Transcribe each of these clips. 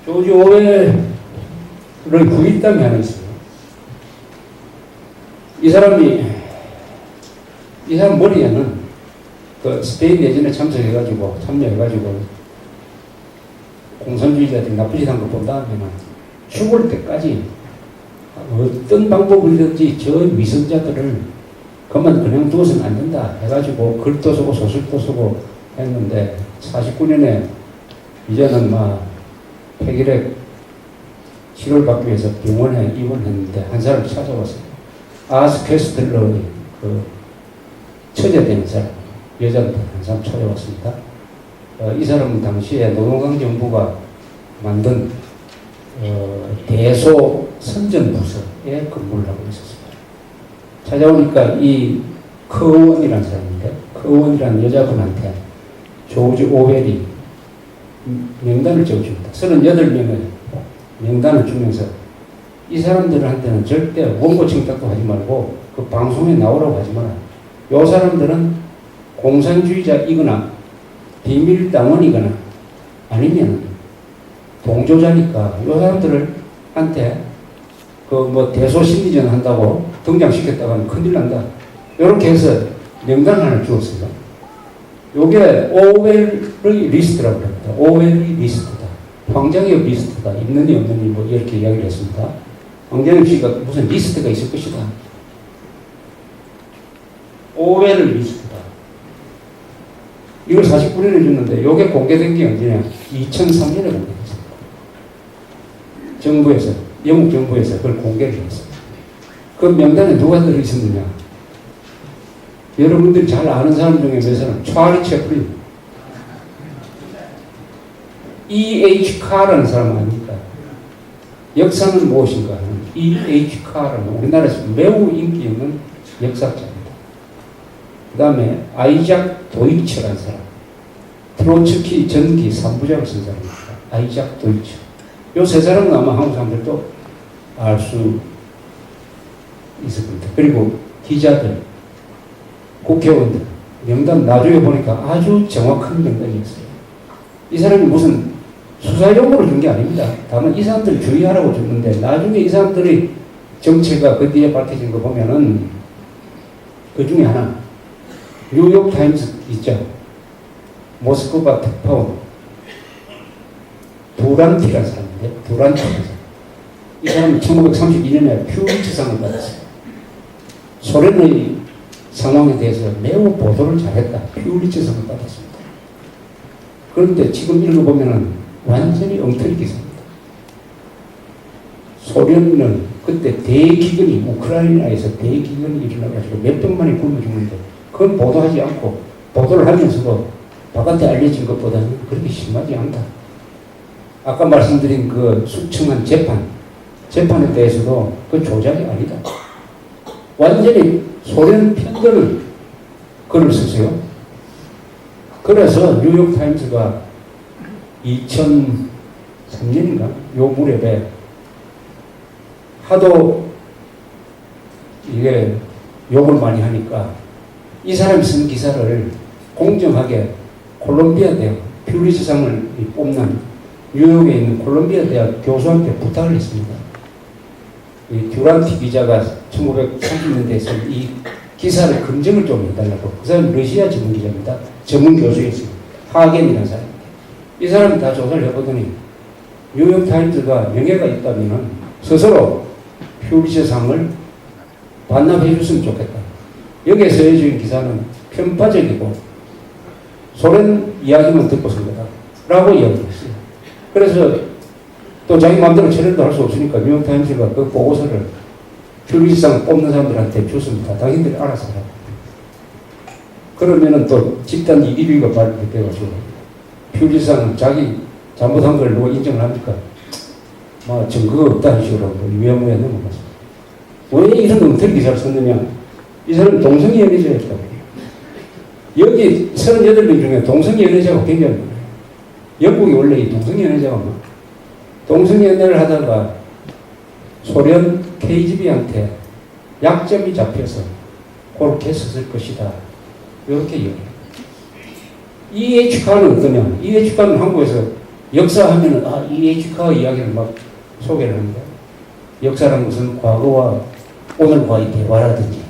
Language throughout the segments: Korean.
조지 오웰의 후일담이 하나 있어요. 이 사람 머리에는 그 스페인 내전에 참여해가지고 공산주의자들이 나쁜 짓 한 거 본 다음에는 죽을 때까지 어떤 방법이든지 저 위선자들을 그냥 두어서는 안 된다 해가지고 글도 쓰고 소설도 쓰고 했는데 49년에 이제는 막 폐결핵 치료를 받기 위해서 병원에 입원했는데 한 사람이 찾아왔어요. 아스 퀘스틀러의 그 처제되는 사람, 여자한테 한 사람 찾아왔습니다. 이 사람은 당시에 노동당 정부가 만든 대소 선전부서에 근무를 하고 있었습니다. 찾아오니까 이 커원이라는 사람인데, 커원이라는 여자분한테 조지 오웰이 명단을 적어줍니다. 38명의 명단을 주면서 이 사람들한테는 절대 원고 청탁도 하지 말고 그 방송에 나오라고 하지 마라. 이 사람들은 공산주의자이거나 비밀당원이거나 아니면 동조자니까 이 사람들한테 그 대소심리전 한다고 등장시켰다가는 큰일 난다. 이렇게 해서 명단 하나 주었습니다. 요게 오웰의 리스트라고 합니다. 오웰의 리스트다. 황장엽 리스트다. 있느니 없느니 뭐 이렇게 이야기를 했습니다. 황장엽 씨가 무슨 리스트가 있을 것이다. 오웰의 리스트다. 이걸 49년에 줬는데 요게 공개된 게 언제냐? 2003년에 공개됐습니다. 정부에서, 영국 정부에서 그걸 공개를 했습니다. 그 명단에 누가 들어있었느냐? 여러분들이 잘 아는 사람 중에 몇 사람? 찰리 채플린. E.H. 카라는 사람 아닙니까? 역사는 무엇인가 하는 E.H. 카라는 우리나라에서 매우 인기 있는 역사자입니다. 그 다음에 아이작 도이처라는 사람. 트로츠키 전기 3부작을 쓴 사람입니다. 아이작 도이처. 요 세 사람은 아마 한국 사람들도 알 수 있을 겁니다. 그리고 기자들, 국회의원들, 명단 나중에 보니까 아주 정확한 명단이었어요. 이 사람이 무슨 수사용으로 준 게 아닙니다. 다만 이 사람들 주의하라고 줬는데 나중에 이 사람들의 정체가 그 뒤에 밝혀진 거 보면은 그 중에 하나 뉴욕타임스 있죠. 모스크바 특파원 두란티라는 사람인데 두란티 이 사람이 1932년에 퓨리츠상을 받았어요. 소련의 상황에 대해서 매우 보도를 잘했다. 퓨리츠상을 받았습니다. 그런데 지금 읽어보면 완전히 엉터리 기사입니다. 소련은 그때 대기근이 우크라이나에서 대기근이 일어나가지고 몇백만이 굶어 죽는데 그건 보도하지 않고 보도를 하면서도 바깥에 알려진 것보다는 그렇게 심하지 않다. 아까 말씀드린 그 수청한 재판에 대해서도 그 조작이 아니다. 완전히 소련 편견을 글을 쓰세요. 그래서 뉴욕타임스가 2003년인가 요 무렵에 하도 이게 욕을 많이 하니까 이 사람이 쓴 기사를 공정하게 콜롬비아 대학 퓨리츠상을 뽑는 뉴욕에 있는 콜롬비아 대학 교수한테 부탁을 했습니다. 이 듀란티 기자가 1930년대에 쓴 이 기사를 검증을 좀 해달라고. 그 사람은 러시아 전문 기자입니다. 전문 교수였습니다. 하겐이라는 사람입니다. 이 사람이 다 조사를 해보더니 뉴욕타임스가 명예가 있다면 스스로 퓨리츠상을 반납해 줬으면 좋겠다. 여기에 쓰여진 기사는 편파적이고 소련 이야기만 듣고 쓴 거다 라고 이야기했어요. 그래서 또 자기 마음대로 처리도 할 수 없으니까 뉴욕타임스가 그 보고서를 퓨리츠상 뽑는 사람들한테 줬습니다. 당신들이 알아서 하라고. 그러면은 또 집단 이기주의가 발휘돼가지고 퓨리츠상은 자기 잘못한 걸 누가 인정을 합니까? 뭐 증거가 없다는 식으로 위험에 넘어갔습니다. 왜 이런 엉터리 기사를 썼느냐? 이 사람은 동성애 연애자였다고. 여기 38명 중에 동성애 연애자가 굉장히 많아요. 영국이 원래 이 동성애 연애자가 많아요. 동성애 연애를 하다가 소련 KGB한테 약점이 잡혀서 그렇게 썼을 것이다. 이렇게 얘기해요. E.H. 카는 어떠냐? E.H. 카는 한국에서 역사하면은, 이에이치카 이야기를 막 소개를 합니다. 역사라는 것은 과거와 오늘과의 대화라든지,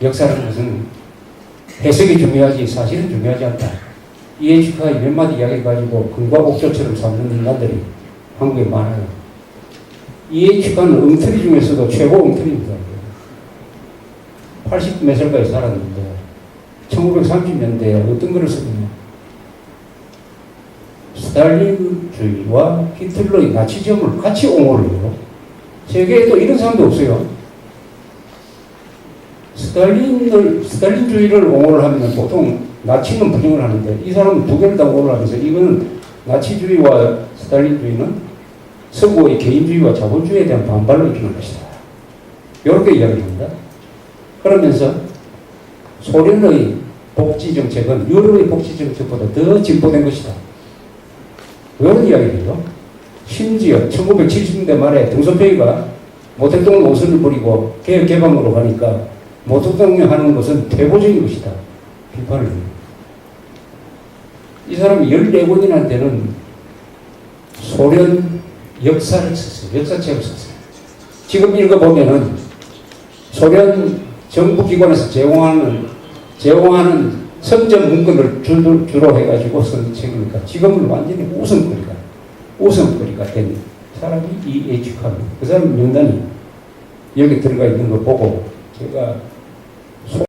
역사라는 것은 해석이 중요하지 사실은 중요하지 않다. 이에이치카의 몇 마디 이야기를 가지고 금과 옥조처럼 삼는 인간들이 한국에 많아요. 이에이치카는 엉터리 중에서도 최고 엉터리입니다. 80 몇 살까지 살았는데 1930년대에 어떤 글을 썼느냐. 스탈린주의와 히틀러의 나치즘을 같이 옹호를 해요. 세계에도 이런 사람도 없어요. 스탈린주의를 옹호를 하면 보통 나치는 부정을 하는데 이 사람은 두 개를 다 옹호를 하면서 이거는 나치주의와 스탈린주의는 서구의 개인주의와 자본주의에 대한 반발로 일어난 것이다. 이렇게 이야기를 합니다. 그러면서 소련의 복지정책은 유럽의 복지정책보다 더 진보된 것이다. 이런 이야기를 해요. 심지어 1970년대 말에 등소평이가 모택동 노선을 버리고 개혁개방으로 가니까 모택동이 하는 것은 퇴보적인 것이다. 비판을 해요. 이 사람이 14권이나 되는 소련 역사를 썼어요. 역사책을 썼어요. 지금 읽어보면은 소련 정부기관에서 제공하는 선전 문건을 주로 해가지고 쓴 책이니까 지금은 완전히 웃음거리가 된 사람이 이에이치카입니다. 그 사람 명단이 여기 들어가 있는 거 보고 제가